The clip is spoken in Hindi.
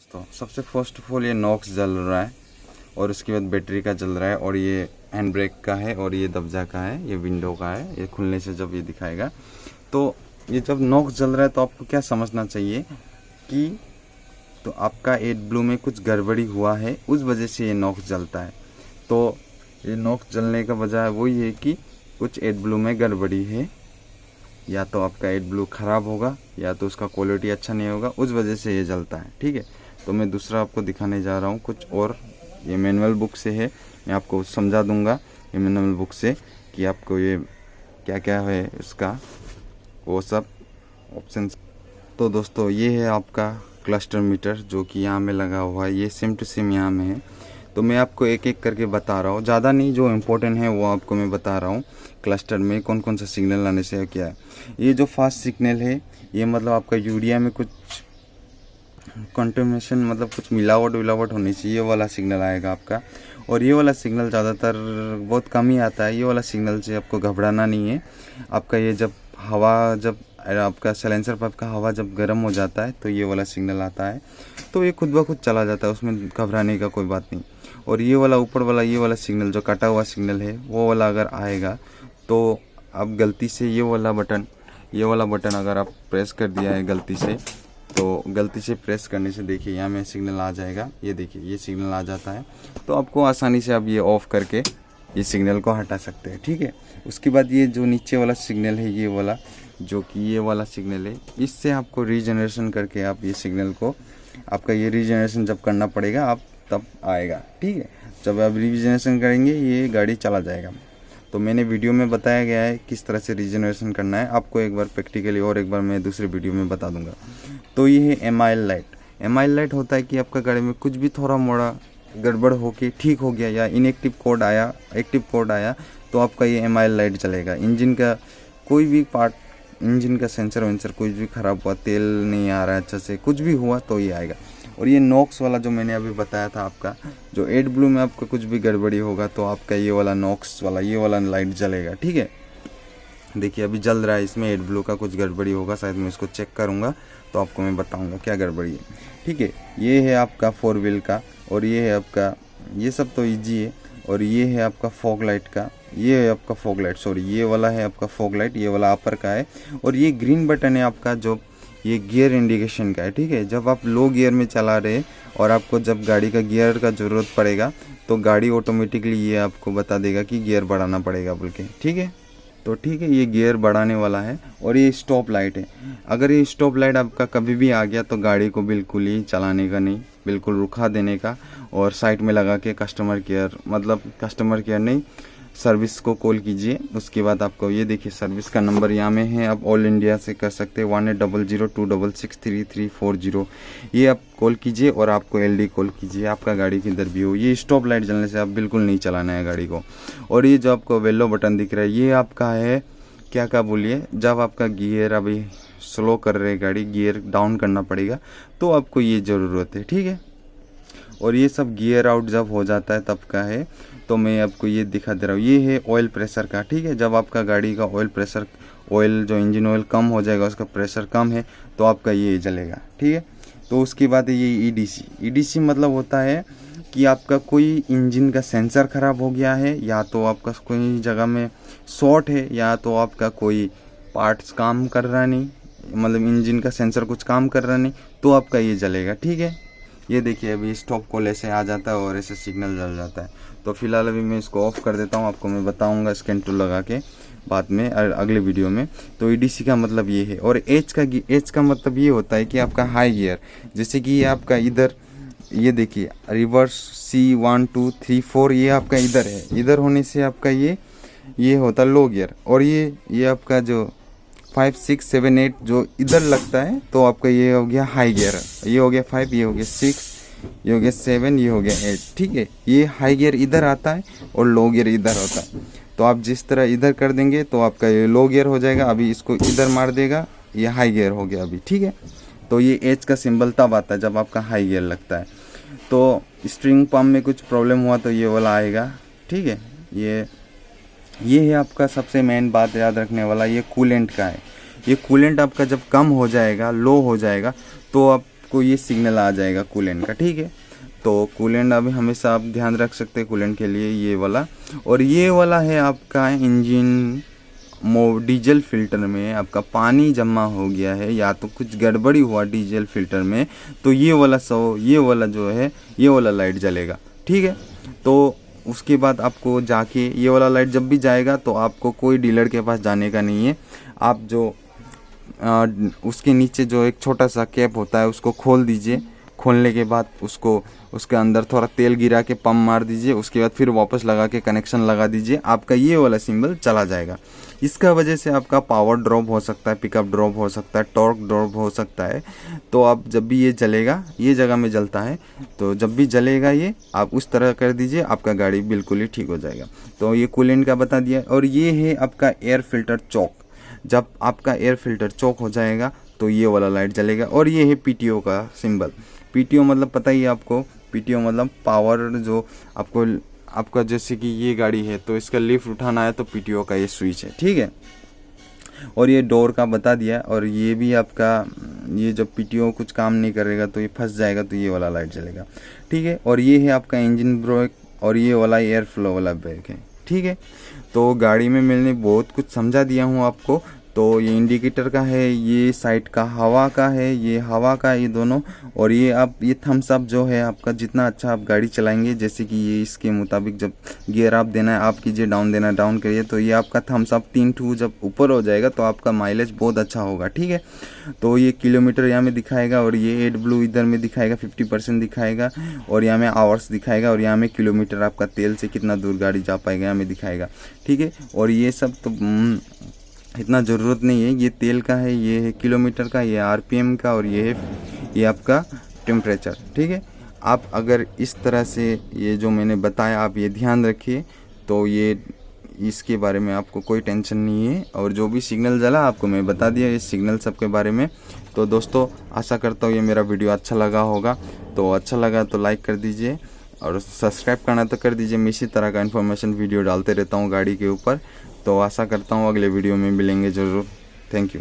दोस्तों, सबसे फर्स्ट ऑफ ऑल ये नॉक्स जल रहा है और उसके बाद बैटरी का जल रहा है और ये हैंड ब्रेक का है और ये दबजा का है, ये विंडो का है। ये खुलने से जब ये दिखाएगा तो ये जब नॉक्स जल रहा है तो आपको क्या समझना चाहिए कि तो आपका एड ब्लू में कुछ गड़बड़ी हुआ है, उस वजह से ये नॉक्स जलता है। तो ये नॉक्स जलने का वजह वही है कि कुछ एड ब्लू में गड़बड़ी है, या तो आपका एड ब्लू ख़राब होगा या तो उसका क्वालिटी अच्छा नहीं होगा, उस वजह से ये जलता है। ठीक है, तो मैं दूसरा आपको दिखाने जा रहा हूँ कुछ और। ये मैनुअल बुक से है, मैं आपको समझा दूंगा ये मैनुअल बुक से कि आपको ये क्या क्या है उसका वो सब ऑप्शंस। तो दोस्तों ये है आपका क्लस्टर मीटर जो कि यहाँ में लगा हुआ है, ये सेम टू सेम यहाँ में है। तो मैं आपको एक एक करके बता रहा हूँ, ज़्यादा नहीं, जो इम्पोर्टेंट है वो आपको मैं बता रहा हूँ। क्लस्टर में कौन कौन सा सिग्नल आने से क्या है। ये जो फास्ट सिग्नल है ये मतलब आपका यूरिया में कुछ कंटेमिनेशन मतलब कुछ मिलावट होने से ये वाला सिग्नल आएगा आपका। और ये वाला सिग्नल ज़्यादातर बहुत कम ही आता है। ये वाला सिग्नल से आपको घबराना नहीं है। आपका ये जब हवा जब आपका साइलेंसर पाइप का हवा जब गर्म हो जाता है तो ये वाला सिग्नल आता है, तो ये खुद ब खुद चला जाता है, उसमें घबराने का कोई बात नहीं। और ये वाला ऊपर वाला ये वाला सिग्नल जो कटा हुआ सिग्नल है वो वाला अगर आएगा तो आप गलती से ये वाला बटन अगर आप प्रेस कर दिया है गलती से, तो गलती से प्रेस करने से देखिए यहाँ में सिग्नल आ जाएगा। ये देखिए ये सिग्नल आ जाता है, तो आपको आसानी से आप ये ऑफ़ करके ये सिग्नल को हटा सकते हैं। ठीक है, उसके बाद ये जो नीचे वाला सिग्नल है ये वाला जो कि ये वाला सिग्नल है, इससे आपको रीजनरेशन करके आप ये सिग्नल को आपका ये रीजनरेशन जब करना पड़ेगा आप तब आएगा। ठीक है, जब आप रीजनरेशन करेंगे ये गाड़ी चला जाएगा। तो मैंने वीडियो में बताया गया है किस तरह से रीजनरेशन करना है, आपको एक बार प्रैक्टिकली और एक बार मैं दूसरे वीडियो में बता दूंगा। तो ये है MIL लाइट। MIL लाइट होता है कि आपका गाड़ी में कुछ भी थोड़ा मोड़ा गड़बड़ हो के ठीक हो गया या इनएक्टिव कोड आया, एक्टिव कोड आया, तो आपका ये MIL लाइट चलेगा। इंजन का कोई भी पार्ट, इंजन का सेंसर वेंसर कुछ भी ख़राब हुआ, तेल नहीं आ रहा है अच्छा से, कुछ भी हुआ तो ये आएगा। और ये नॉक्स वाला जो मैंने अभी बताया था आपका, जो एड ब्लू में आपका कुछ भी गड़बड़ी होगा तो आपका ये वाला नॉक्स वाला ये वाला लाइट जलेगा। ठीक है, देखिए अभी जल रहा है, इसमें एड ब्लू का कुछ गड़बड़ी होगा, शायद मैं इसको चेक करूँगा तो आपको मैं बताऊँगा क्या गड़बड़ी है। ठीक है, ये है आपका 4 व्हील का और ये है आपका, ये सब तो ईजी है। और ये है आपका फॉग लाइट का, ये है आपका फॉग लाइट, सॉरी ये वाला है आपका फॉग लाइट, ये वाला अपर का है। और ये ग्रीन बटन है आपका जो ये गियर इंडिकेशन का है। ठीक है, जब आप लो गियर में चला रहे और आपको जब गाड़ी का गियर का ज़रूरत पड़ेगा तो गाड़ी ऑटोमेटिकली ये आपको बता देगा कि गियर बढ़ाना पड़ेगा बोल के। ठीक है, तो ठीक है ये गियर बढ़ाने वाला है। और ये स्टॉप लाइट है, अगर ये स्टॉप लाइट आपका कभी भी आ गया तो गाड़ी को बिल्कुल ही चलाने का नहीं, बिल्कुल रुका देने का और साइड में लगा के कस्टमर केयर, मतलब कस्टमर केयर नहीं, सर्विस को कॉल कीजिए। उसके बाद आपको ये देखिए सर्विस का नंबर यहाँ में है, आप ऑल इंडिया से कर सकते हैं 1800-266-3340। ये आप कॉल कीजिए और आपको LD कॉल कीजिए, आपका गाड़ी किधर भी हो। ये स्टॉप लाइट जलने से आप बिल्कुल नहीं चलाना है गाड़ी को। और ये जो आपको येलो बटन दिख रहा है ये आपका है क्या बोलिए, जब आपका गियर अभी स्लो कर रहे गाड़ी, गियर डाउन करना पड़ेगा तो आपको ये ज़रूरत है। ठीक है, और ये सब गियर आउट जब हो जाता है तब का है। तो मैं आपको ये दिखा दे रहा हूँ, ये है ऑयल प्रेशर का। ठीक है, जब आपका गाड़ी का ऑयल प्रेशर, ऑयल जो इंजन ऑयल कम हो जाएगा, उसका प्रेशर कम है तो आपका ये जलेगा। ठीक है, तो उसके बाद ये EDC मतलब होता है कि आपका कोई इंजन का सेंसर ख़राब हो गया है, या तो आपका कोई जगह में शॉर्ट है, या तो आपका कोई पार्ट्स काम कर रहा नहीं, मतलब इंजन का सेंसर कुछ काम कर रहा नहीं, तो आपका ये जलेगा। ठीक है, ये देखिए अभी स्टॉप कॉल ऐसे आ जाता है और ऐसे सिग्नल जल जाता है। तो फिलहाल अभी मैं इसको ऑफ़ कर देता हूँ, आपको मैं बताऊँगा स्कैन टूल लगा के बाद में अगले वीडियो में। तो EDC का मतलब ये है। और एच का मतलब ये होता है कि आपका हाई गियर, जैसे कि ये आपका इधर ये देखिए रिवर्स C1 2 3 4 ये आपका इधर है, इधर होने से आपका ये होता लो गियर। और ये आपका जो 5 6 7 8 जो इधर लगता है तो आपका ये हो गया हाई गियर, ये हो गया 5, ये हो गया 6, ये हो गया 7, ये हो गया 8। ठीक है, ये हाई गियर इधर आता है और लो गियर इधर होता है। तो आप जिस तरह इधर कर देंगे तो आपका ये लो गियर हो जाएगा, अभी इसको इधर मार देगा, ये हाई गियर हो गया अभी। ठीक है, तो ये H का सिंबल तब आता है जब आपका हाई गियर लगता है। तो स्ट्रिंग पंप में कुछ प्रॉब्लम हुआ तो ये वाला आएगा। ठीक है, ये है आपका सबसे मेन बात याद रखने वाला, ये कूलेंट का है। ये कूलेंट आपका जब कम हो जाएगा, लो हो जाएगा, तो आप आपको ये सिग्नल आ जाएगा कूलेंट का, ठीक है। तो कूलेंट अभी हमेशा आप ध्यान रख सकते हैं कूलेंट के लिए, ये वाला। और ये वाला है आपका इंजन डीजल फिल्टर में आपका पानी जमा हो गया है या तो कुछ गड़बड़ी हुआ डीजल फिल्टर में, तो ये वाला जो है ये वाला लाइट जलेगा, ठीक है। तो उसके बाद आपको जाके ये वाला लाइट जब भी जाएगा तो आपको कोई डीलर के पास जाने का नहीं है। आप जो उसके नीचे जो एक छोटा सा कैप होता है उसको खोल दीजिए। खोलने के बाद उसके अंदर थोड़ा तेल गिरा के पंप मार दीजिए। उसके बाद फिर वापस लगा के कनेक्शन लगा दीजिए, आपका ये वाला सिंबल चला जाएगा। इसका वजह से आपका पावर ड्रॉप हो सकता है, पिकअप ड्रॉप हो सकता है, टॉर्क ड्रॉप हो सकता है। तो आप जब भी ये जलेगा, ये जगह में जलता है, तो जब भी जलेगा ये आप उस तरह कर दीजिए, आपका गाड़ी बिल्कुल ही ठीक हो जाएगा। तो ये कूलेंट का बता दिया। और ये है आपका एयर फिल्टर चौक। जब आपका एयर फिल्टर चौक हो जाएगा तो ये वाला लाइट जलेगा। और ये है पीटीओ का सिंबल। पीटीओ मतलब पता ही है आपको, पीटीओ मतलब पावर, जो आपका जैसे कि ये गाड़ी है तो इसका लिफ्ट उठाना है तो पीटीओ का ये स्विच है, ठीक है। और ये डोर का बता दिया। और ये भी आपका, ये जब पीटीओ कुछ काम नहीं करेगा तो ये फंस जाएगा तो ये वाला लाइट जलेगा, ठीक है। और ये है आपका इंजन ब्रेक और ये वाला एयर फ्लो वाला ब्रेक है, ठीक है। तो गाड़ी में मैंने बहुत कुछ समझा दिया हूँ आपको। तो ये इंडिकेटर का है, ये साइड का हवा का है, ये हवा का, ये दोनों। और ये थम्स अप जो है आपका, जितना अच्छा आप गाड़ी चलाएंगे, जैसे कि ये इसके मुताबिक जब गियर आप देना है आप कीजिए, डाउन देना है डाउन करिए, तो ये आपका थम्स अप 3 जब ऊपर हो जाएगा तो आपका माइलेज बहुत अच्छा होगा, ठीक है। तो ये किलोमीटर यहाँ में दिखाएगा और ये एड ब्लू इधर में दिखाएगा, 50% दिखाएगा। और यहाँ में आवर्स दिखाएगा और यहाँ में किलोमीटर आपका तेल से कितना दूर गाड़ी जा पाएगा यहाँ में दिखाएगा, ठीक है। और ये सब तो इतना ज़रूरत नहीं है, ये तेल का है, ये है किलोमीटर का, ये आरपीएम का, और ये आपका टेम्परेचर, ठीक है। आप अगर इस तरह से ये जो मैंने बताया आप ये ध्यान रखिए तो ये इसके बारे में आपको कोई टेंशन नहीं है। और जो भी सिग्नल जला आपको मैं बता दिया इस सिग्नल सब के बारे में। तो दोस्तों आशा करता हूँ ये मेरा वीडियो अच्छा लगा होगा। तो अच्छा लगा तो लाइक कर दीजिए और सब्सक्राइब करना तो कर दीजिए। मैं इसी तरह का इन्फॉर्मेशन वीडियो डालते रहता हूँ गाड़ी के ऊपर। तो आशा करता हूँ अगले वीडियो में मिलेंगे ज़रूर। Thank you.